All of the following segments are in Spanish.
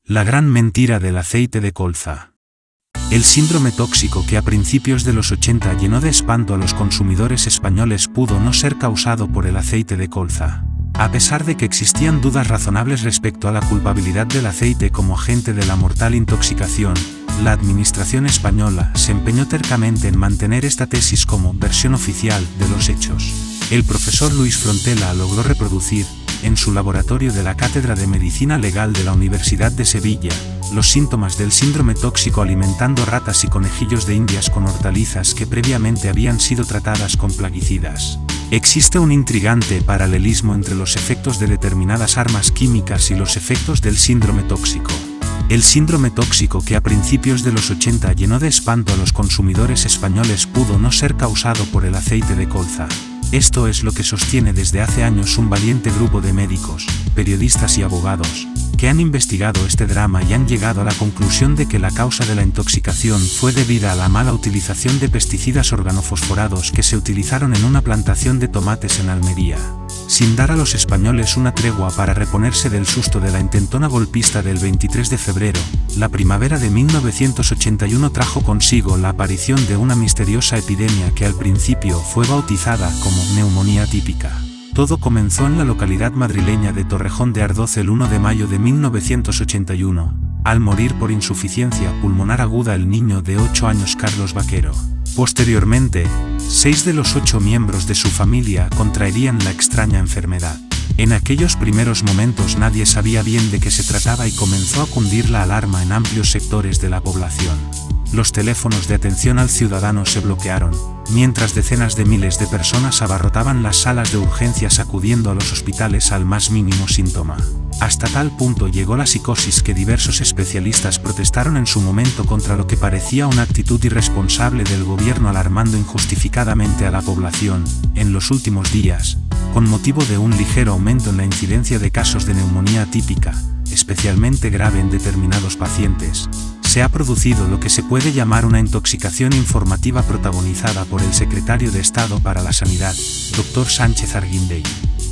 La gran mentira del aceite de colza. El síndrome tóxico que a principios de los 80 llenó de espanto a los consumidores españoles pudo no ser causado por el aceite de colza. A pesar de que existían dudas razonables respecto a la culpabilidad del aceite como agente de la mortal intoxicación, la administración española se empeñó tercamente en mantener esta tesis como versión oficial de los hechos. El profesor Luis Frontela logró reproducir, en su laboratorio de la Cátedra de Medicina Legal de la Universidad de Sevilla, los síntomas del síndrome tóxico alimentando ratas y conejillos de indias con hortalizas que previamente habían sido tratadas con plaguicidas. Existe un intrigante paralelismo entre los efectos de determinadas armas químicas y los efectos del síndrome tóxico. El síndrome tóxico que a principios de los 80 llenó de espanto a los consumidores españoles pudo no ser causado por el aceite de colza. Esto es lo que sostiene desde hace años un valiente grupo de médicos, periodistas y abogados, que han investigado este drama y han llegado a la conclusión de que la causa de la intoxicación fue debida a la mala utilización de pesticidas organofosforados que se utilizaron en una plantación de tomates en Almería. Sin dar a los españoles una tregua para reponerse del susto de la intentona golpista del 23 de febrero, la primavera de 1981 trajo consigo la aparición de una misteriosa epidemia que al principio fue bautizada como neumonía típica. Todo comenzó en la localidad madrileña de Torrejón de Ardoz el 1 de mayo de 1981, al morir por insuficiencia pulmonar aguda el niño de 8 años Carlos Vaquero. Posteriormente, 6 de los 8 miembros de su familia contraerían la extraña enfermedad. En aquellos primeros momentos nadie sabía bien de qué se trataba y comenzó a cundir la alarma en amplios sectores de la población. Los teléfonos de atención al ciudadano se bloquearon, mientras decenas de miles de personas abarrotaban las salas de urgencias acudiendo a los hospitales al más mínimo síntoma. Hasta tal punto llegó la psicosis que diversos especialistas protestaron en su momento contra lo que parecía una actitud irresponsable del gobierno alarmando injustificadamente a la población. En los últimos días, con motivo de un ligero aumento en la incidencia de casos de neumonía atípica, especialmente grave en determinados pacientes, se ha producido lo que se puede llamar una intoxicación informativa protagonizada por el secretario de Estado para la Sanidad, Dr. Sánchez Arguindey.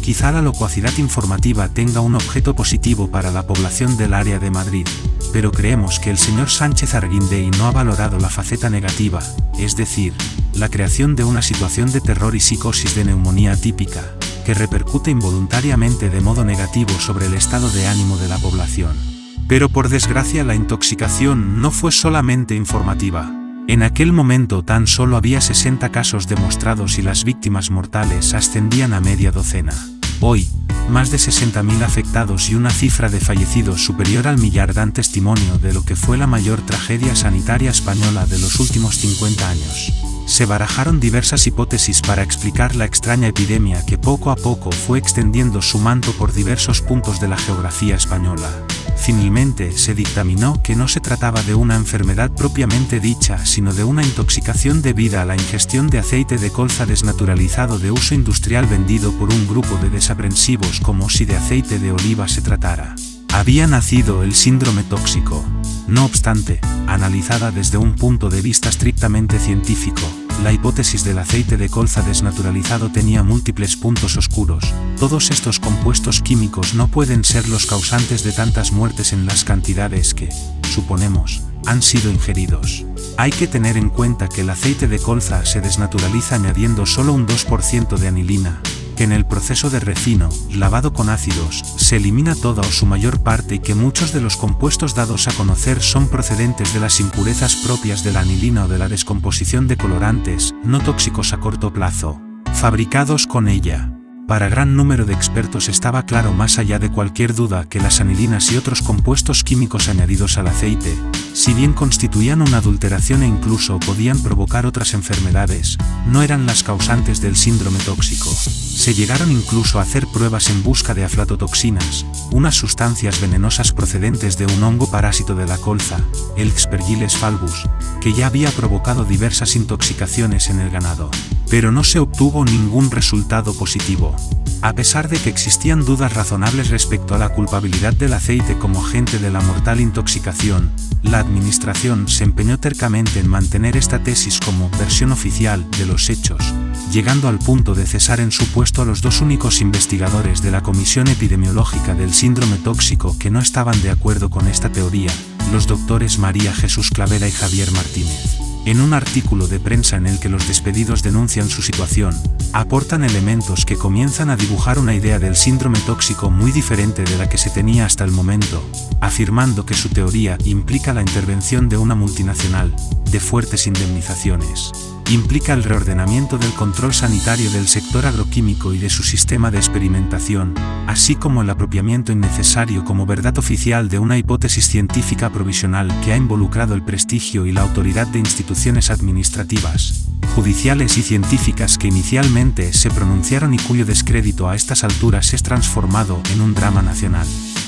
Quizá la locuacidad informativa tenga un objeto positivo para la población del área de Madrid, pero creemos que el señor Sánchez Arguindey no ha valorado la faceta negativa, es decir, la creación de una situación de terror y psicosis de neumonía atípica, que repercute involuntariamente de modo negativo sobre el estado de ánimo de la población. Pero por desgracia la intoxicación no fue solamente informativa. En aquel momento tan solo había 60 casos demostrados y las víctimas mortales ascendían a media docena. Hoy, más de 60.000 afectados y una cifra de fallecidos superior al millar dan testimonio de lo que fue la mayor tragedia sanitaria española de los últimos 50 años. Se barajaron diversas hipótesis para explicar la extraña epidemia que poco a poco fue extendiendo su manto por diversos puntos de la geografía española. Finalmente se dictaminó que no se trataba de una enfermedad propiamente dicha, sino de una intoxicación debida a la ingestión de aceite de colza desnaturalizado de uso industrial vendido por un grupo de desaprensivos como si de aceite de oliva se tratara. Había nacido el síndrome tóxico. No obstante, analizada desde un punto de vista estrictamente científico, la hipótesis del aceite de colza desnaturalizado tenía múltiples puntos oscuros. Todos estos compuestos químicos no pueden ser los causantes de tantas muertes en las cantidades que, suponemos, han sido ingeridos. Hay que tener en cuenta que el aceite de colza se desnaturaliza añadiendo solo un 2% de anilina, que en el proceso de refino, lavado con ácidos, se elimina toda o su mayor parte y que muchos de los compuestos dados a conocer son procedentes de las impurezas propias de la anilina o de la descomposición de colorantes, no tóxicos a corto plazo, fabricados con ella. Para gran número de expertos estaba claro más allá de cualquier duda que las anilinas y otros compuestos químicos añadidos al aceite, si bien constituían una adulteración e incluso podían provocar otras enfermedades, no eran las causantes del síndrome tóxico. Se llegaron incluso a hacer pruebas en busca de aflatotoxinas, unas sustancias venenosas procedentes de un hongo parásito de la colza, el Aspergillus falbus, que ya había provocado diversas intoxicaciones en el ganado. Pero no se obtuvo ningún resultado positivo. A pesar de que existían dudas razonables respecto a la culpabilidad del aceite como agente de la mortal intoxicación, la administración se empeñó tercamente en mantener esta tesis como versión oficial de los hechos, llegando al punto de cesar en su puesto a los dos únicos investigadores de la Comisión Epidemiológica del Síndrome Tóxico que no estaban de acuerdo con esta teoría, los doctores María Jesús Clavera y Javier Martínez. En un artículo de prensa en el que los despedidos denuncian su situación, aportan elementos que comienzan a dibujar una idea del síndrome tóxico muy diferente de la que se tenía hasta el momento, afirmando que su teoría implica la intervención de una multinacional, de fuertes indemnizaciones. Implica el reordenamiento del control sanitario del sector agroquímico y de su sistema de experimentación, así como el apropiamiento innecesario como verdad oficial de una hipótesis científica provisional que ha involucrado el prestigio y la autoridad de instituciones administrativas, judiciales y científicas que inicialmente se pronunciaron y cuyo descrédito a estas alturas es transformado en un drama nacional.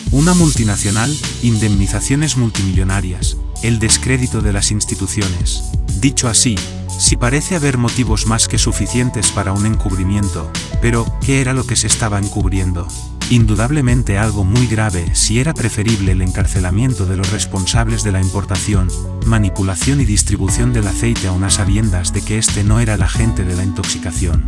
Una multinacional, indemnizaciones multimillonarias, el descrédito de las instituciones. Dicho así, sí parece haber motivos más que suficientes para un encubrimiento, pero ¿qué era lo que se estaba encubriendo? Indudablemente algo muy grave, si era preferible el encarcelamiento de los responsables de la importación, manipulación y distribución del aceite a unas sabiendas de que este no era el agente de la intoxicación.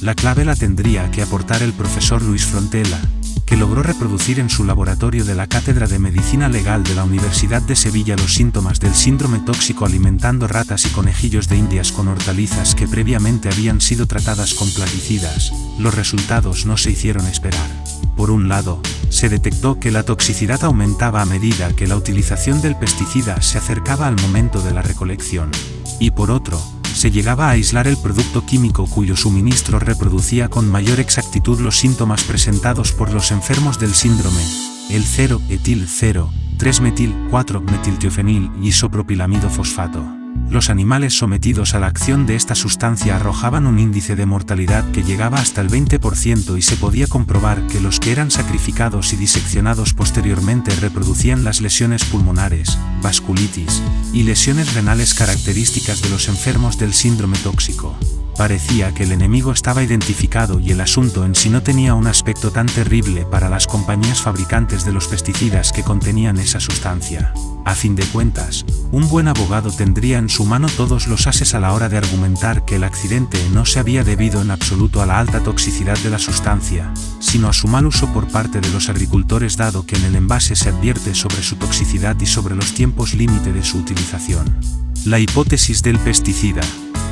La clave la tendría que aportar el profesor Luis Frontela, que logró reproducir en su laboratorio de la Cátedra de Medicina Legal de la Universidad de Sevilla los síntomas del síndrome tóxico alimentando ratas y conejillos de indias con hortalizas que previamente habían sido tratadas con plaguicidas. Los resultados no se hicieron esperar. Por un lado, se detectó que la toxicidad aumentaba a medida que la utilización del pesticida se acercaba al momento de la recolección. Y por otro, se llegaba a aislar el producto químico cuyo suministro reproducía con mayor exactitud los síntomas presentados por los enfermos del síndrome, el 0-etil-0-3-metil-4-metiltiofenil y isopropilamido fosfato. Los animales sometidos a la acción de esta sustancia arrojaban un índice de mortalidad que llegaba hasta el 20% y se podía comprobar que los que eran sacrificados y diseccionados posteriormente reproducían las lesiones pulmonares, vasculitis y lesiones renales características de los enfermos del síndrome tóxico. Parecía que el enemigo estaba identificado y el asunto en sí no tenía un aspecto tan terrible para las compañías fabricantes de los pesticidas que contenían esa sustancia. A fin de cuentas, un buen abogado tendría en su mano todos los ases a la hora de argumentar que el accidente no se había debido en absoluto a la alta toxicidad de la sustancia, sino a su mal uso por parte de los agricultores dado que en el envase se advierte sobre su toxicidad y sobre los tiempos límite de su utilización. La hipótesis del pesticida.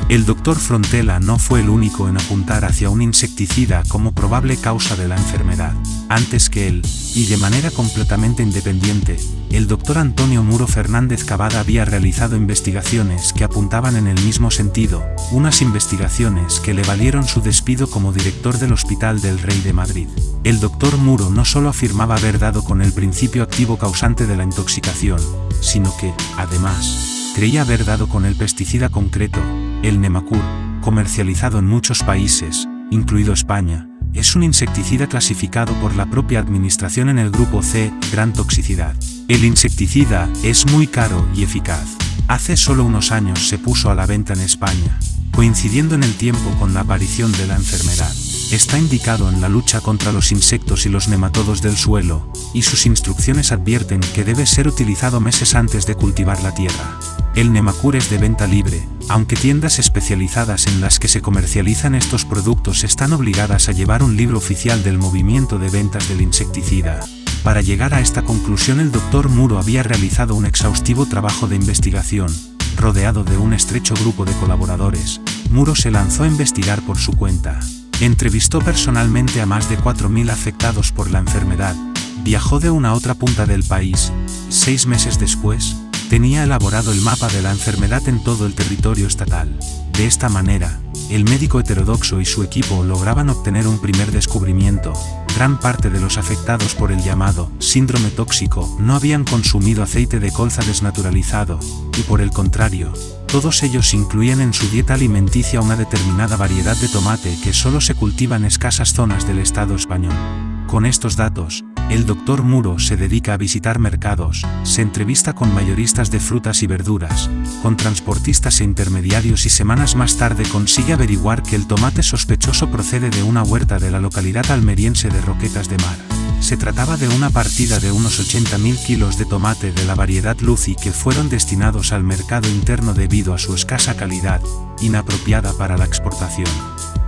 El doctor Frontela no fue el único en apuntar hacia un insecticida como probable causa de la enfermedad. Antes que él, y de manera completamente independiente, el doctor Antonio Muro Fernández Cavada había realizado investigaciones que apuntaban en el mismo sentido, unas investigaciones que le valieron su despido como director del Hospital del Rey de Madrid. El doctor Muro no solo afirmaba haber dado con el principio activo causante de la intoxicación, sino que, además, creía haber dado con el pesticida concreto, el Nemacur, comercializado en muchos países, incluido España. Es un insecticida clasificado por la propia administración en el grupo C, gran toxicidad. El insecticida es muy caro y eficaz. Hace solo unos años se puso a la venta en España, coincidiendo en el tiempo con la aparición de la enfermedad. Está indicado en la lucha contra los insectos y los nematodos del suelo, y sus instrucciones advierten que debe ser utilizado meses antes de cultivar la tierra. El Nemacur es de venta libre, aunque tiendas especializadas en las que se comercializan estos productos están obligadas a llevar un libro oficial del movimiento de ventas del insecticida. Para llegar a esta conclusión el doctor Muro había realizado un exhaustivo trabajo de investigación. Rodeado de un estrecho grupo de colaboradores, Muro se lanzó a investigar por su cuenta. Entrevistó personalmente a más de 4.000 afectados por la enfermedad, viajó de una a otra punta del país. 6 meses después, tenía elaborado el mapa de la enfermedad en todo el territorio estatal. De esta manera, el médico heterodoxo y su equipo lograban obtener un primer descubrimiento. Gran parte de los afectados por el llamado síndrome tóxico no habían consumido aceite de colza desnaturalizado, y por el contrario, todos ellos incluían en su dieta alimenticia una determinada variedad de tomate que solo se cultiva en escasas zonas del Estado español. Con estos datos, el doctor Muro se dedica a visitar mercados, se entrevista con mayoristas de frutas y verduras, con transportistas e intermediarios y semanas más tarde consigue averiguar que el tomate sospechoso procede de una huerta de la localidad almeriense de Roquetas de Mar. Se trataba de una partida de unos 80.000 kilos de tomate de la variedad Lucy que fueron destinados al mercado interno debido a su escasa calidad, inapropiada para la exportación.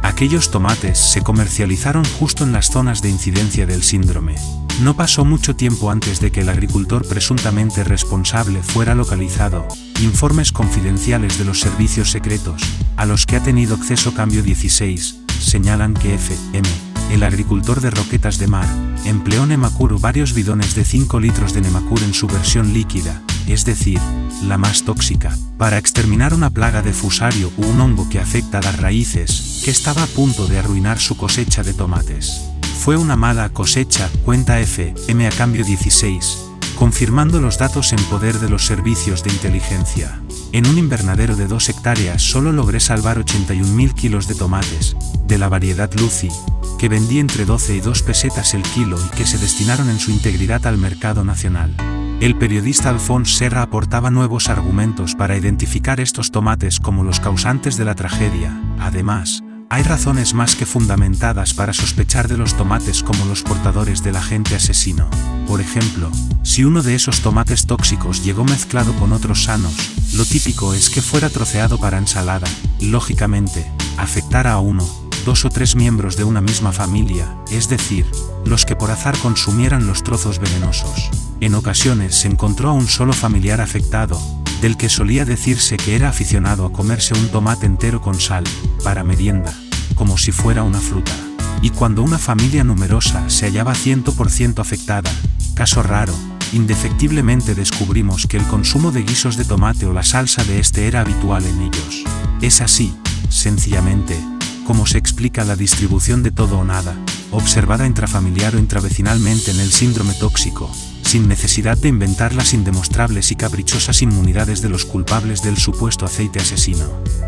Aquellos tomates se comercializaron justo en las zonas de incidencia del síndrome. No pasó mucho tiempo antes de que el agricultor presuntamente responsable fuera localizado. Informes confidenciales de los servicios secretos, a los que ha tenido acceso Cambio 16, señalan que F.M., el agricultor de Roquetas de Mar, empleó Nemacur o varios bidones de 5 litros de Nemacur en su versión líquida, es decir, la más tóxica, para exterminar una plaga de fusario u un hongo que afecta a las raíces, que estaba a punto de arruinar su cosecha de tomates. Fue una mala cosecha, cuenta F.M. a Cambio 16, confirmando los datos en poder de los servicios de inteligencia. En un invernadero de 2 hectáreas solo logré salvar 81.000 kilos de tomates, de la variedad Lucy, que vendí entre 12 y 2 pesetas el kilo y que se destinaron en su integridad al mercado nacional. El periodista Alfons Serra aportaba nuevos argumentos para identificar estos tomates como los causantes de la tragedia. Además, hay razones más que fundamentadas para sospechar de los tomates como los portadores del agente asesino. Por ejemplo, si uno de esos tomates tóxicos llegó mezclado con otros sanos, lo típico es que fuera troceado para ensalada, y lógicamente, afectara a 1, 2 o 3 miembros de una misma familia, es decir, los que por azar consumieran los trozos venenosos. En ocasiones se encontró a un solo familiar afectado, del que solía decirse que era aficionado a comerse un tomate entero con sal, para merienda, como si fuera una fruta. Y cuando una familia numerosa se hallaba 100% afectada, caso raro, indefectiblemente descubrimos que el consumo de guisos de tomate o la salsa de este era habitual en ellos. Es así, sencillamente, como se explica la distribución de todo o nada, observada intrafamiliar o intravecinalmente en el síndrome tóxico, sin necesidad de inventar las indemostrables y caprichosas inmunidades de los culpables del supuesto aceite asesino.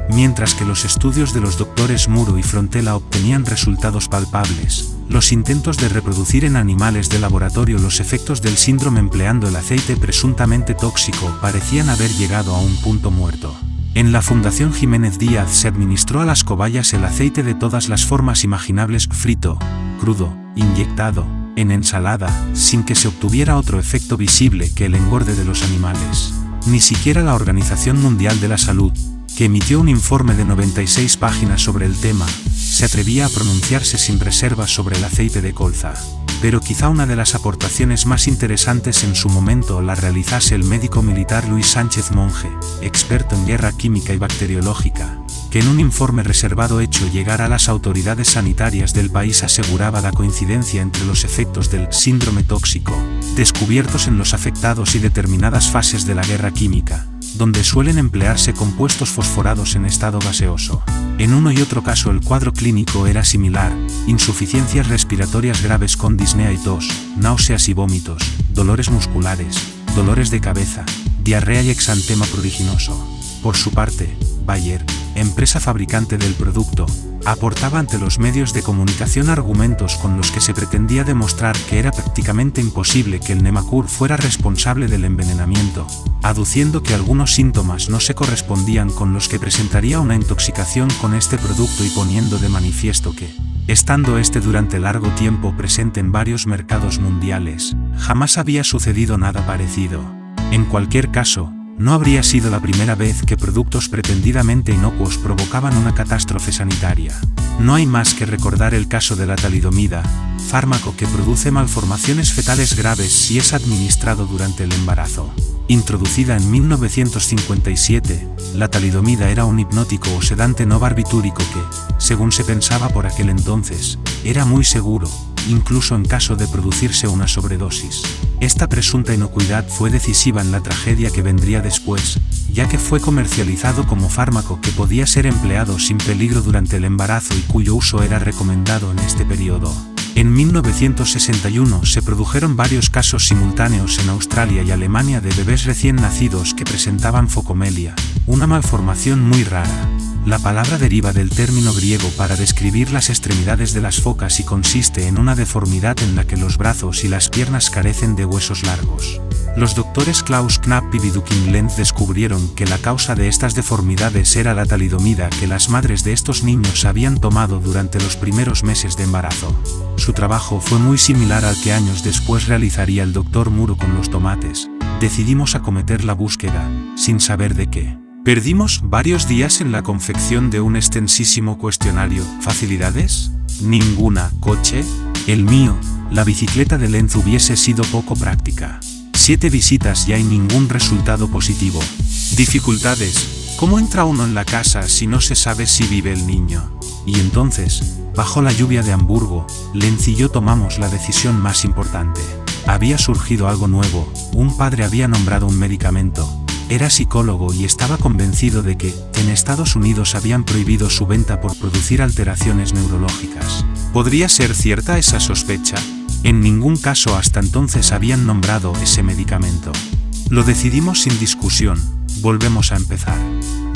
Mientras que los estudios de los doctores Muro y Frontela obtenían resultados palpables, los intentos de reproducir en animales de laboratorio los efectos del síndrome empleando el aceite presuntamente tóxico parecían haber llegado a un punto muerto. En la Fundación Jiménez Díaz se administró a las cobayas el aceite de todas las formas imaginables, frito, crudo, inyectado, en ensalada, sin que se obtuviera otro efecto visible que el engorde de los animales. Ni siquiera la Organización Mundial de la Salud, que emitió un informe de 96 páginas sobre el tema, se atrevía a pronunciarse sin reservas sobre el aceite de colza. Pero quizá una de las aportaciones más interesantes en su momento la realizase el médico militar Luis Sánchez Monge, experto en guerra química y bacteriológica, que en un informe reservado hecho llegar a las autoridades sanitarias del país aseguraba la coincidencia entre los efectos del síndrome tóxico, descubiertos en los afectados y determinadas fases de la guerra química, donde suelen emplearse compuestos fosforados en estado gaseoso. En uno y otro caso el cuadro clínico era similar: insuficiencias respiratorias graves con disnea y tos, náuseas y vómitos, dolores musculares, dolores de cabeza, diarrea y exantema pruriginoso. Por su parte, Bayer, empresa fabricante del producto, aportaba ante los medios de comunicación argumentos con los que se pretendía demostrar que era prácticamente imposible que el Nemacur fuera responsable del envenenamiento, aduciendo que algunos síntomas no se correspondían con los que presentaría una intoxicación con este producto y poniendo de manifiesto que, estando este durante largo tiempo presente en varios mercados mundiales, jamás había sucedido nada parecido. En cualquier caso, no habría sido la primera vez que productos pretendidamente inocuos provocaban una catástrofe sanitaria. No hay más que recordar el caso de la talidomida, fármaco que produce malformaciones fetales graves si es administrado durante el embarazo. Introducida en 1957, la talidomida era un hipnótico o sedante no barbitúrico que, según se pensaba por aquel entonces, era muy seguro, incluso en caso de producirse una sobredosis. Esta presunta inocuidad fue decisiva en la tragedia que vendría después, ya que fue comercializado como fármaco que podía ser empleado sin peligro durante el embarazo y cuyo uso era recomendado en este periodo. En 1961 se produjeron varios casos simultáneos en Australia y Alemania de bebés recién nacidos que presentaban focomelia, una malformación muy rara. La palabra deriva del término griego para describir las extremidades de las focas y consiste en una deformidad en la que los brazos y las piernas carecen de huesos largos. Los doctores Klaus Knapp y Vidukhin Lenz descubrieron que la causa de estas deformidades era la talidomida que las madres de estos niños habían tomado durante los primeros meses de embarazo. Su trabajo fue muy similar al que años después realizaría el Dr. Muro con los tomates. Decidimos acometer la búsqueda, sin saber de qué. Perdimos varios días en la confección de un extensísimo cuestionario. ¿Facilidades? Ninguna. ¿Coche? El mío, la bicicleta de Lenz, hubiese sido poco práctica. 7 visitas y hay ningún resultado positivo. Dificultades. ¿Cómo entra uno en la casa si no se sabe si vive el niño? Y entonces, bajo la lluvia de Hamburgo, Lenz y yo tomamos la decisión más importante. Había surgido algo nuevo, un padre había nombrado un medicamento. Era psicólogo y estaba convencido de que, en Estados Unidos habían prohibido su venta por producir alteraciones neurológicas. ¿Podría ser cierta esa sospecha? En ningún caso hasta entonces habían nombrado ese medicamento. Lo decidimos sin discusión, volvemos a empezar.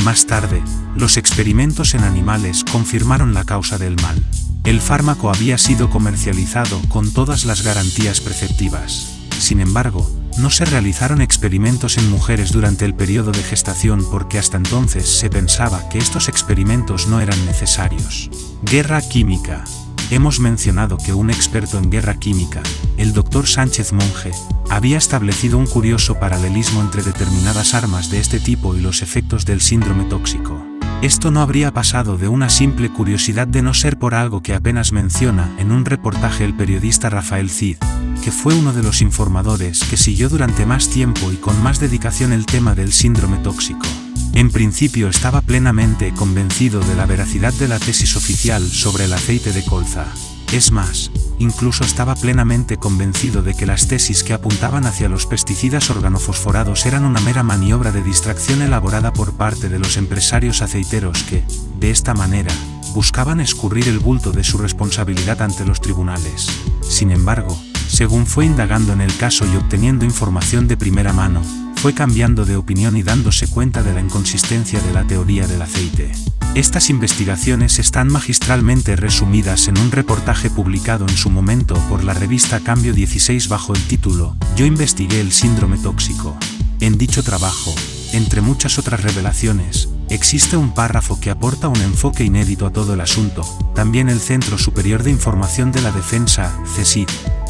Más tarde, los experimentos en animales confirmaron la causa del mal. El fármaco había sido comercializado con todas las garantías preceptivas. Sin embargo, no se realizaron experimentos en mujeres durante el periodo de gestación porque hasta entonces se pensaba que estos experimentos no eran necesarios. Guerra química. Hemos mencionado que un experto en guerra química, el Dr. Sánchez Monje, había establecido un curioso paralelismo entre determinadas armas de este tipo y los efectos del síndrome tóxico. Esto no habría pasado de una simple curiosidad de no ser por algo que apenas menciona en un reportaje el periodista Rafael Cid, que fue uno de los informadores que siguió durante más tiempo y con más dedicación el tema del síndrome tóxico. En principio estaba plenamente convencido de la veracidad de la tesis oficial sobre el aceite de colza. Es más, incluso estaba plenamente convencido de que las tesis que apuntaban hacia los pesticidas organofosforados eran una mera maniobra de distracción elaborada por parte de los empresarios aceiteros que, de esta manera, buscaban escurrir el bulto de su responsabilidad ante los tribunales. Sin embargo, según fue indagando en el caso y obteniendo información de primera mano, fue cambiando de opinión y dándose cuenta de la inconsistencia de la teoría del aceite. Estas investigaciones están magistralmente resumidas en un reportaje publicado en su momento por la revista Cambio 16 bajo el título Yo investigué el síndrome tóxico. En dicho trabajo, entre muchas otras revelaciones, existe un párrafo que aporta un enfoque inédito a todo el asunto. También el Centro Superior de Información de la Defensa, CSID,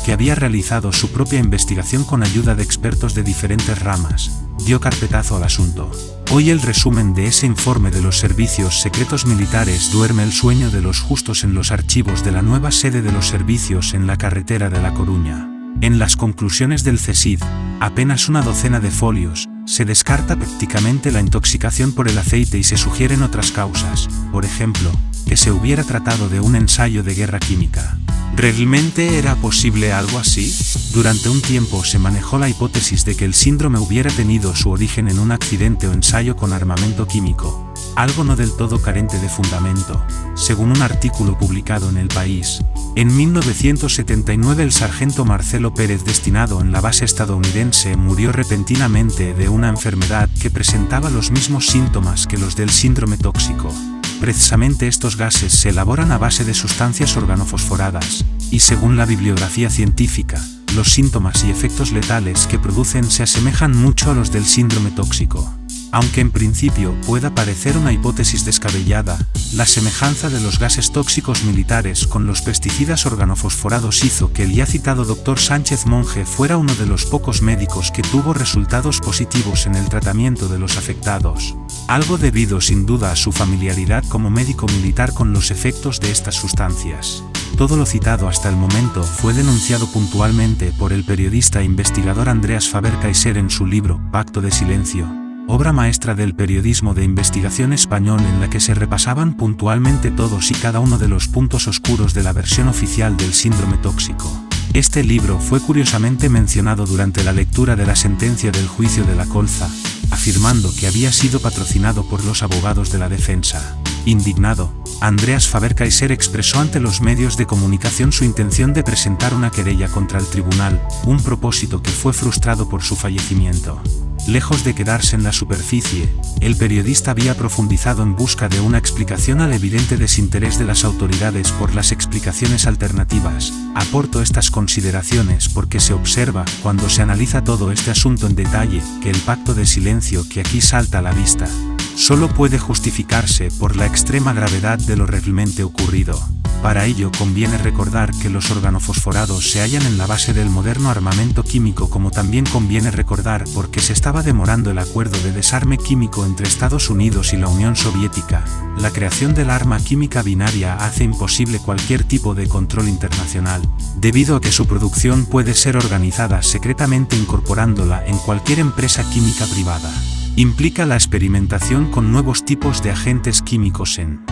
que había realizado su propia investigación con ayuda de expertos de diferentes ramas, dio carpetazo al asunto. Hoy el resumen de ese informe de los servicios secretos militares duerme el sueño de los justos en los archivos de la nueva sede de los servicios en la carretera de La Coruña. En las conclusiones del CSID, apenas una docena de folios, se descarta prácticamente la intoxicación por el aceite y se sugieren otras causas, por ejemplo, que se hubiera tratado de un ensayo de guerra química. ¿Realmente era posible algo así? Durante un tiempo se manejó la hipótesis de que el síndrome hubiera tenido su origen en un accidente o ensayo con armamento químico, algo no del todo carente de fundamento. Según un artículo publicado en El País, en 1979 el sargento Marcelo Pérez, destinado en la base estadounidense, murió repentinamente de una enfermedad que presentaba los mismos síntomas que los del síndrome tóxico. Precisamente estos gases se elaboran a base de sustancias organofosforadas, y según la bibliografía científica, los síntomas y efectos letales que producen se asemejan mucho a los del síndrome tóxico. Aunque en principio pueda parecer una hipótesis descabellada, la semejanza de los gases tóxicos militares con los pesticidas organofosforados hizo que el ya citado Dr. Sánchez Monje fuera uno de los pocos médicos que tuvo resultados positivos en el tratamiento de los afectados, algo debido sin duda a su familiaridad como médico militar con los efectos de estas sustancias. Todo lo citado hasta el momento fue denunciado puntualmente por el periodista e investigador Andreas Faber-Kaiser en su libro Pacto de Silencio, obra maestra del periodismo de investigación español en la que se repasaban puntualmente todos y cada uno de los puntos oscuros de la versión oficial del síndrome tóxico. Este libro fue curiosamente mencionado durante la lectura de la sentencia del juicio de la colza, afirmando que había sido patrocinado por los abogados de la defensa. Indignado, Andreas Faber-Kaiser expresó ante los medios de comunicación su intención de presentar una querella contra el tribunal, un propósito que fue frustrado por su fallecimiento. Lejos de quedarse en la superficie, el periodista había profundizado en busca de una explicación al evidente desinterés de las autoridades por las explicaciones alternativas. Aporto estas consideraciones porque se observa, cuando se analiza todo este asunto en detalle, que el pacto de silencio que aquí salta a la vista, solo puede justificarse por la extrema gravedad de lo realmente ocurrido. Para ello conviene recordar que los organofosforados se hallan en la base del moderno armamento químico, como también conviene recordar por qué se estaba demorando el acuerdo de desarme químico entre Estados Unidos y la Unión Soviética. La creación del arma química binaria hace imposible cualquier tipo de control internacional, debido a que su producción puede ser organizada secretamente incorporándola en cualquier empresa química privada. Implica la experimentación con nuevos tipos de agentes químicos en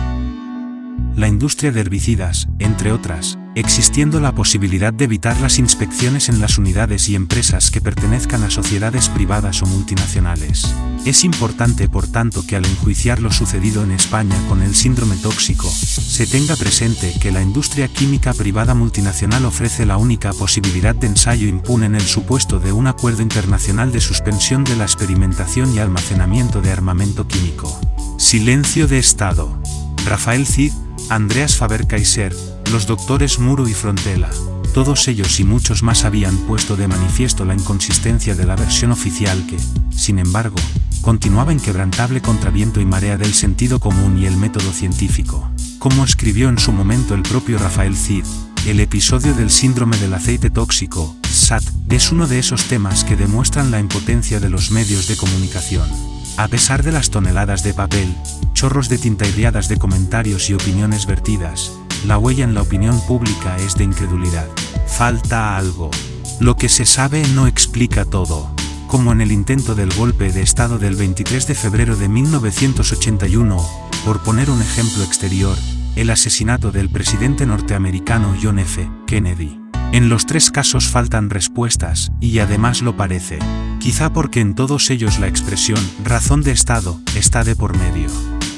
la industria de herbicidas, entre otras, existiendo la posibilidad de evitar las inspecciones en las unidades y empresas que pertenezcan a sociedades privadas o multinacionales. Es importante, por tanto, que al enjuiciar lo sucedido en España con el síndrome tóxico, se tenga presente que la industria química privada multinacional ofrece la única posibilidad de ensayo impune en el supuesto de un acuerdo internacional de suspensión de la experimentación y almacenamiento de armamento químico. Silencio de Estado. Rafael Cid, Andreas Faber-Kaiser, los doctores Muro y Frontela, todos ellos y muchos más habían puesto de manifiesto la inconsistencia de la versión oficial que, sin embargo, continuaba inquebrantable contra viento y marea del sentido común y el método científico. Como escribió en su momento el propio Rafael Cid, el episodio del síndrome del aceite tóxico, SAT, es uno de esos temas que demuestran la impotencia de los medios de comunicación. A pesar de las toneladas de papel, chorros de tinta y riadas de comentarios y opiniones vertidas, la huella en la opinión pública es de incredulidad. Falta algo. Lo que se sabe no explica todo. Como en el intento del golpe de Estado del 23 de febrero de 1981, por poner un ejemplo exterior, el asesinato del presidente norteamericano John F. Kennedy. En los tres casos faltan respuestas, y además lo parece. Quizá porque en todos ellos la expresión «razón de Estado» está de por medio.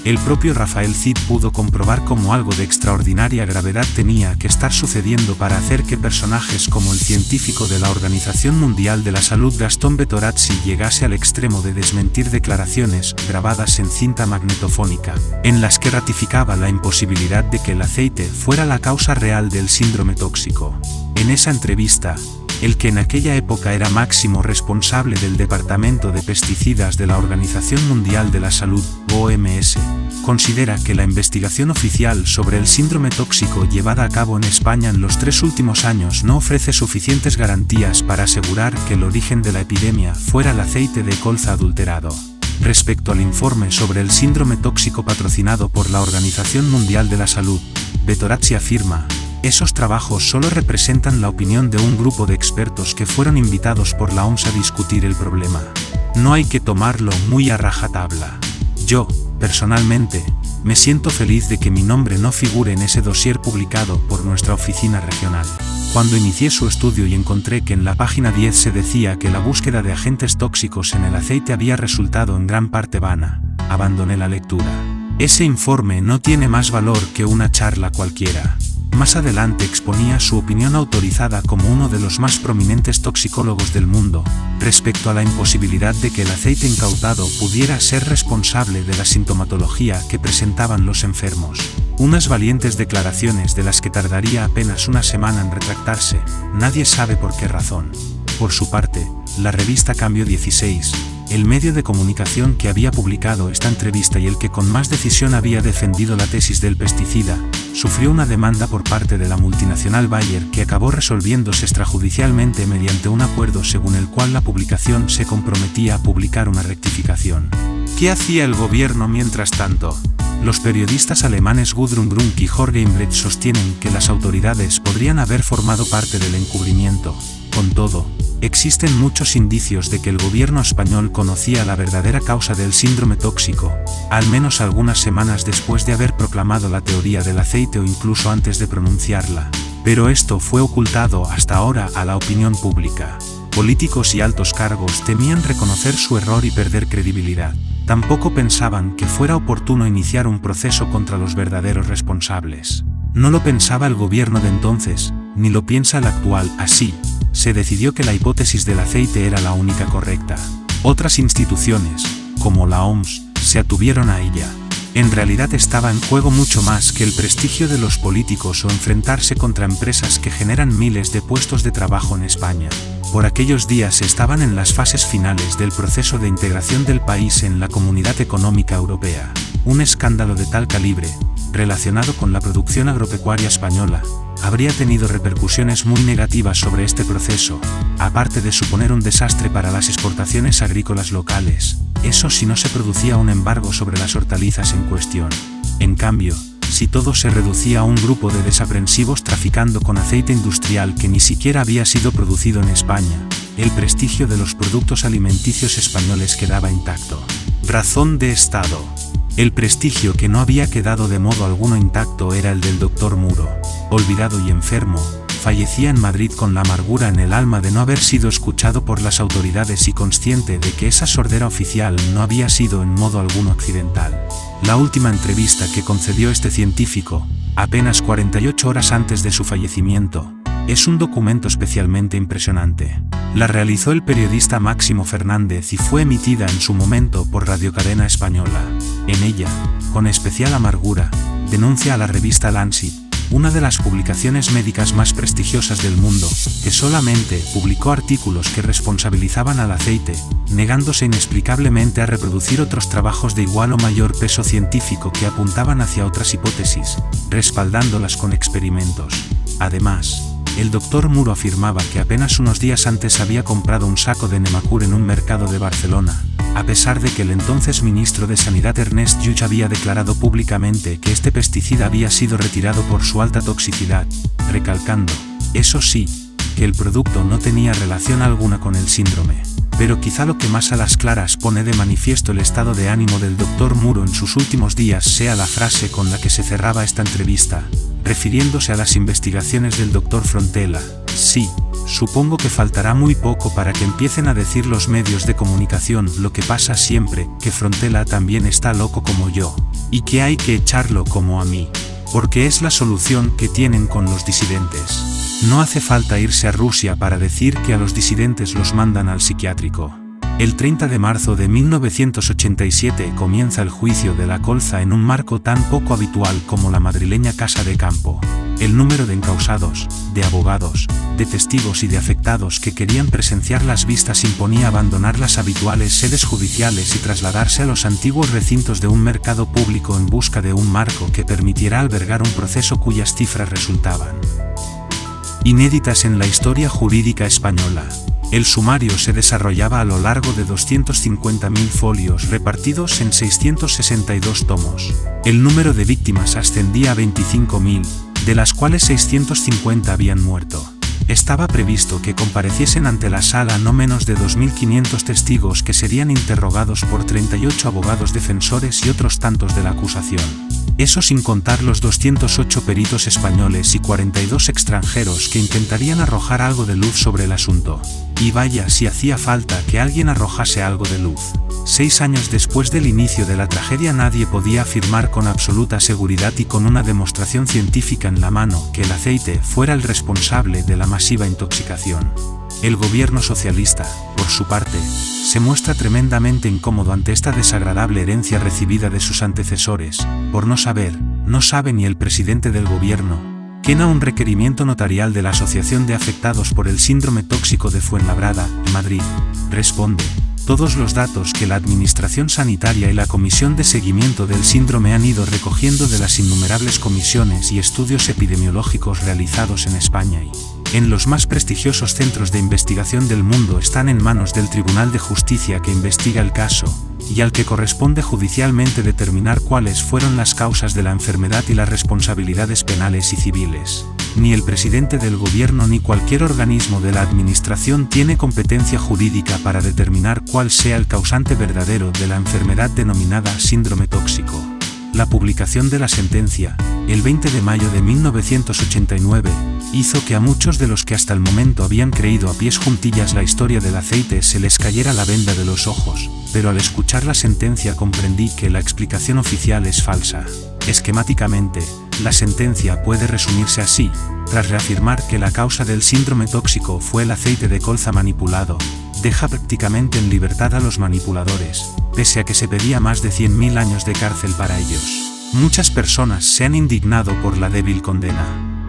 El propio Rafael Cid pudo comprobar cómo algo de extraordinaria gravedad tenía que estar sucediendo para hacer que personajes como el científico de la Organización Mundial de la Salud Gastón Bertolazzi llegase al extremo de desmentir declaraciones grabadas en cinta magnetofónica, en las que ratificaba la imposibilidad de que el aceite fuera la causa real del síndrome tóxico. En esa entrevista, el que en aquella época era máximo responsable del Departamento de Pesticidas de la Organización Mundial de la Salud, OMS, considera que la investigación oficial sobre el síndrome tóxico llevada a cabo en España en los 3 últimos años no ofrece suficientes garantías para asegurar que el origen de la epidemia fuera el aceite de colza adulterado. Respecto al informe sobre el síndrome tóxico patrocinado por la Organización Mundial de la Salud, Bertolazzi afirma: esos trabajos solo representan la opinión de un grupo de expertos que fueron invitados por la OMS a discutir el problema. No hay que tomarlo muy a rajatabla. Yo, personalmente, me siento feliz de que mi nombre no figure en ese dossier publicado por nuestra oficina regional. Cuando inicié su estudio y encontré que en la página 10 se decía que la búsqueda de agentes tóxicos en el aceite había resultado en gran parte vana, abandoné la lectura. Ese informe no tiene más valor que una charla cualquiera. Más adelante exponía su opinión autorizada como uno de los más prominentes toxicólogos del mundo, respecto a la imposibilidad de que el aceite incautado pudiera ser responsable de la sintomatología que presentaban los enfermos. Unas valientes declaraciones de las que tardaría apenas una semana en retractarse, nadie sabe por qué razón. Por su parte, la revista Cambio 16, el medio de comunicación que había publicado esta entrevista y el que con más decisión había defendido la tesis del pesticida, sufrió una demanda por parte de la multinacional Bayer que acabó resolviéndose extrajudicialmente mediante un acuerdo según el cual la publicación se comprometía a publicar una rectificación. ¿Qué hacía el gobierno mientras tanto? Los periodistas alemanes Gudrun Brunk y Jorge Imbrecht sostienen que las autoridades podrían haber formado parte del encubrimiento. Con todo, existen muchos indicios de que el gobierno español conocía la verdadera causa del síndrome tóxico, al menos algunas semanas después de haber proclamado la teoría del aceite o incluso antes de pronunciarla. Pero esto fue ocultado hasta ahora a la opinión pública. Políticos y altos cargos temían reconocer su error y perder credibilidad. Tampoco pensaban que fuera oportuno iniciar un proceso contra los verdaderos responsables. No lo pensaba el gobierno de entonces, ni lo piensa el actual. Así, se decidió que la hipótesis del aceite era la única correcta. Otras instituciones, como la OMS, se atuvieron a ella. En realidad estaba en juego mucho más que el prestigio de los políticos o enfrentarse contra empresas que generan miles de puestos de trabajo en España. Por aquellos días estaban en las fases finales del proceso de integración del país en la Comunidad Económica Europea. Un escándalo de tal calibre relacionado con la producción agropecuaria española, habría tenido repercusiones muy negativas sobre este proceso, aparte de suponer un desastre para las exportaciones agrícolas locales, eso si no se producía un embargo sobre las hortalizas en cuestión. En cambio, si todo se reducía a un grupo de desaprensivos traficando con aceite industrial que ni siquiera había sido producido en España, el prestigio de los productos alimenticios españoles quedaba intacto. Razón de Estado. El prestigio que no había quedado de modo alguno intacto era el del doctor Muro. Olvidado y enfermo, fallecía en Madrid con la amargura en el alma de no haber sido escuchado por las autoridades y consciente de que esa sordera oficial no había sido en modo alguno accidental. La última entrevista que concedió este científico, apenas 48 horas antes de su fallecimiento, es un documento especialmente impresionante. La realizó el periodista Máximo Fernández y fue emitida en su momento por Radiocadena Española. En ella, con especial amargura, denuncia a la revista Lancet, una de las publicaciones médicas más prestigiosas del mundo, que solamente publicó artículos que responsabilizaban al aceite, negándose inexplicablemente a reproducir otros trabajos de igual o mayor peso científico que apuntaban hacia otras hipótesis, respaldándolas con experimentos. Además, el doctor Muro afirmaba que apenas unos días antes había comprado un saco de Nemacur en un mercado de Barcelona, a pesar de que el entonces ministro de Sanidad Ernest Lluch había declarado públicamente que este pesticida había sido retirado por su alta toxicidad, recalcando, eso sí, que el producto no tenía relación alguna con el síndrome. Pero quizá lo que más a las claras pone de manifiesto el estado de ánimo del doctor Muro en sus últimos días sea la frase con la que se cerraba esta entrevista, refiriéndose a las investigaciones del doctor Frontela. Sí, supongo que faltará muy poco para que empiecen a decir los medios de comunicación lo que pasa siempre, que Frontela también está loco como yo, y que hay que echarlo como a mí, porque es la solución que tienen con los disidentes. No hace falta irse a Rusia para decir que a los disidentes los mandan al psiquiátrico. El 30 de marzo de 1987 comienza el juicio de la colza en un marco tan poco habitual como la madrileña Casa de Campo. El número de encausados, de abogados, de testigos y de afectados que querían presenciar las vistas imponía abandonar las habituales sedes judiciales y trasladarse a los antiguos recintos de un mercado público en busca de un marco que permitiera albergar un proceso cuyas cifras resultaban inéditas en la historia jurídica española. El sumario se desarrollaba a lo largo de 250.000 folios repartidos en 662 tomos. El número de víctimas ascendía a 25.000, de las cuales 650 habían muerto. Estaba previsto que compareciesen ante la sala no menos de 2.500 testigos que serían interrogados por 38 abogados defensores y otros tantos de la acusación. Eso sin contar los 208 peritos españoles y 42 extranjeros que intentarían arrojar algo de luz sobre el asunto. Y vaya si hacía falta que alguien arrojase algo de luz. 6 años después del inicio de la tragedia nadie podía afirmar con absoluta seguridad y con una demostración científica en la mano que el aceite fuera el responsable de la masiva intoxicación. El gobierno socialista, por su parte, se muestra tremendamente incómodo ante esta desagradable herencia recibida de sus antecesores, por no sabe ni el presidente del gobierno, que en un requerimiento notarial de la Asociación de Afectados por el Síndrome Tóxico de Fuenlabrada, Madrid, responde: todos los datos que la Administración Sanitaria y la Comisión de Seguimiento del Síndrome han ido recogiendo de las innumerables comisiones y estudios epidemiológicos realizados en España y en los más prestigiosos centros de investigación del mundo están en manos del Tribunal de Justicia que investiga el caso, y al que corresponde judicialmente determinar cuáles fueron las causas de la enfermedad y las responsabilidades penales y civiles. Ni el presidente del gobierno ni cualquier organismo de la administración tiene competencia jurídica para determinar cuál sea el causante verdadero de la enfermedad denominada síndrome tóxico. La publicación de la sentencia, el 20 de mayo de 1989, hizo que a muchos de los que hasta el momento habían creído a pies juntillas la historia del aceite se les cayera la venda de los ojos, pero al escuchar la sentencia comprendí que la explicación oficial es falsa. Esquemáticamente, la sentencia puede resumirse así: tras reafirmar que la causa del síndrome tóxico fue el aceite de colza manipulado, deja prácticamente en libertad a los manipuladores, pese a que se pedía más de 100.000 años de cárcel para ellos. Muchas personas se han indignado por la débil condena,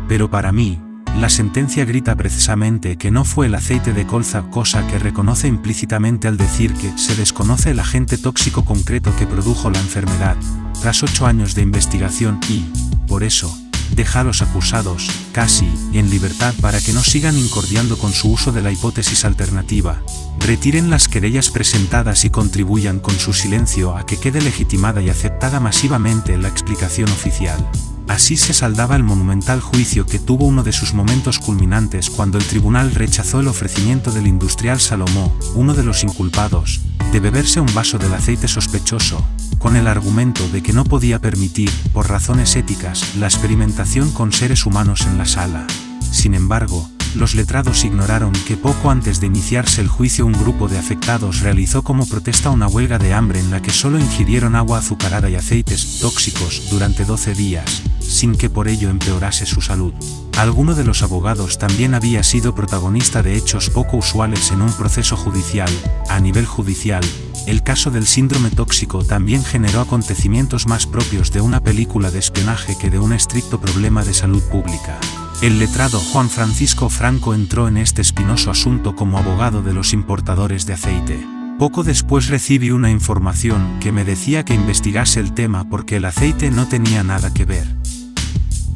pero para mí, La sentencia grita precisamente que no fue el aceite de colza, cosa que reconoce implícitamente al decir que se desconoce el agente tóxico concreto que produjo la enfermedad, tras 8 años de investigación y, por eso, deja a los acusados, casi, en libertad para que no sigan incordiando con su uso de la hipótesis alternativa, retiren las querellas presentadas y contribuyan con su silencio a que quede legitimada y aceptada masivamente la explicación oficial. Así se saldaba el monumental juicio que tuvo uno de sus momentos culminantes cuando el tribunal rechazó el ofrecimiento del industrial Salomó, uno de los inculpados, de beberse un vaso del aceite sospechoso, con el argumento de que no podía permitir, por razones éticas, la experimentación con seres humanos en la sala. Sin embargo, los letrados ignoraron que poco antes de iniciarse el juicio un grupo de afectados realizó como protesta una huelga de hambre en la que solo ingirieron agua azucarada y aceites tóxicos durante 12 días, sin que por ello empeorase su salud. Alguno de los abogados también había sido protagonista de hechos poco usuales en un proceso judicial. A nivel judicial, el caso del síndrome tóxico también generó acontecimientos más propios de una película de espionaje que de un estricto problema de salud pública. El letrado Juan Francisco Franco entró en este espinoso asunto como abogado de los importadores de aceite. Poco después recibí una información que me decía que investigase el tema porque el aceite no tenía nada que ver,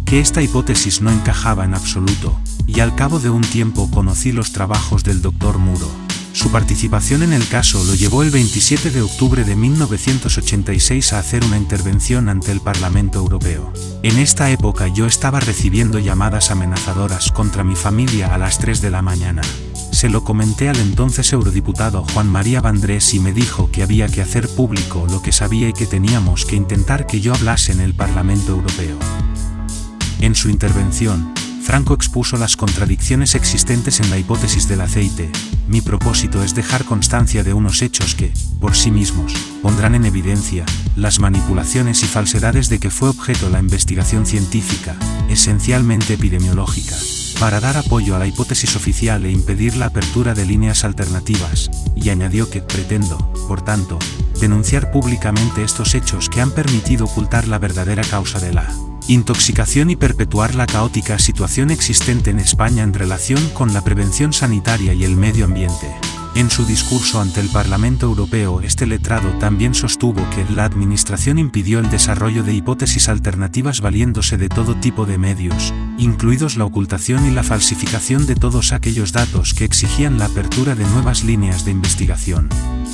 que esta hipótesis no encajaba en absoluto, y al cabo de un tiempo conocí los trabajos del Dr. Muro. Su participación en el caso lo llevó el 27 de octubre de 1986 a hacer una intervención ante el Parlamento Europeo. En esta época yo estaba recibiendo llamadas amenazadoras contra mi familia a las 3 de la mañana. Se lo comenté al entonces eurodiputado Juan María Vandrés y me dijo que había que hacer público lo que sabía y que teníamos que intentar que yo hablase en el Parlamento Europeo. En su intervención, Franco expuso las contradicciones existentes en la hipótesis del aceite. Mi propósito es dejar constancia de unos hechos que, por sí mismos, pondrán en evidencia las manipulaciones y falsedades de que fue objeto la investigación científica, esencialmente epidemiológica, para dar apoyo a la hipótesis oficial e impedir la apertura de líneas alternativas, y añadió que pretendo, por tanto, denunciar públicamente estos hechos que han permitido ocultar la verdadera causa de la intoxicación y perpetuar la caótica situación existente en España en relación con la prevención sanitaria y el medio ambiente. En su discurso ante el Parlamento Europeo, este letrado también sostuvo que la Administración impidió el desarrollo de hipótesis alternativas valiéndose de todo tipo de medios, incluidos la ocultación y la falsificación de todos aquellos datos que exigían la apertura de nuevas líneas de investigación.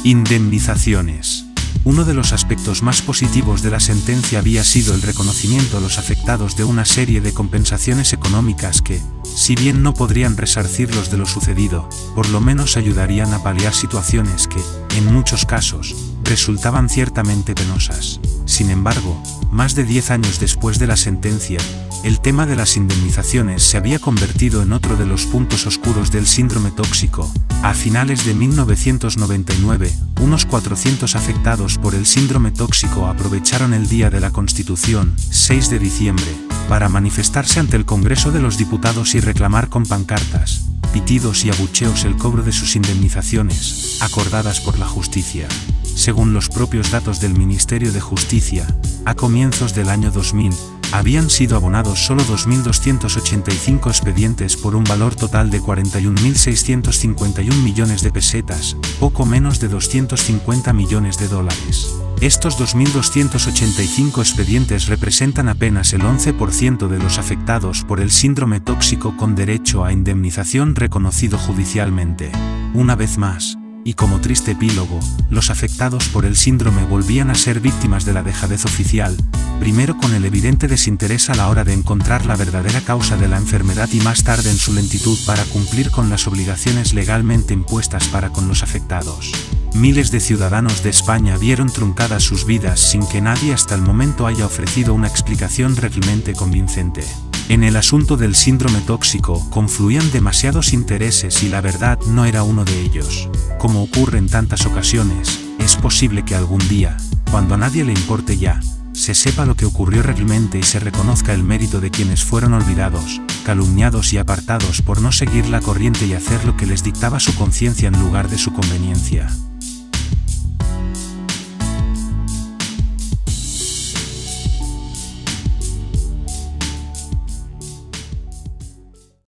Indemnizaciones. Uno de los aspectos más positivos de la sentencia había sido el reconocimiento a los afectados de una serie de compensaciones económicas que, si bien no podrían resarcirlos de lo sucedido, por lo menos ayudarían a paliar situaciones que, en muchos casos, resultaban ciertamente penosas. Sin embargo, más de 10 años después de la sentencia, el tema de las indemnizaciones se había convertido en otro de los puntos oscuros del síndrome tóxico. A finales de 1999, unos 400 afectados por el síndrome tóxico aprovecharon el Día de la Constitución, 6 de diciembre, para manifestarse ante el Congreso de los Diputados y reclamar con pancartas, pitidos y abucheos el cobro de sus indemnizaciones, acordadas por la justicia. Según los propios datos del Ministerio de Justicia, a comienzos del año 2000, habían sido abonados solo 2.285 expedientes por un valor total de 41.651 millones de pesetas, poco menos de 250 millones de dólares. Estos 2.285 expedientes representan apenas el 11% de los afectados por el síndrome tóxico con derecho a indemnización reconocido judicialmente. Una vez más, y como triste epílogo, los afectados por el síndrome volvían a ser víctimas de la dejadez oficial, primero con el evidente desinterés a la hora de encontrar la verdadera causa de la enfermedad y más tarde en su lentitud para cumplir con las obligaciones legalmente impuestas para con los afectados. Miles de ciudadanos de España vieron truncadas sus vidas sin que nadie hasta el momento haya ofrecido una explicación realmente convincente. En el asunto del síndrome tóxico confluían demasiados intereses y la verdad no era uno de ellos. Como ocurre en tantas ocasiones, es posible que algún día, cuando a nadie le importe ya, se sepa lo que ocurrió realmente y se reconozca el mérito de quienes fueron olvidados, calumniados y apartados por no seguir la corriente y hacer lo que les dictaba su conciencia en lugar de su conveniencia.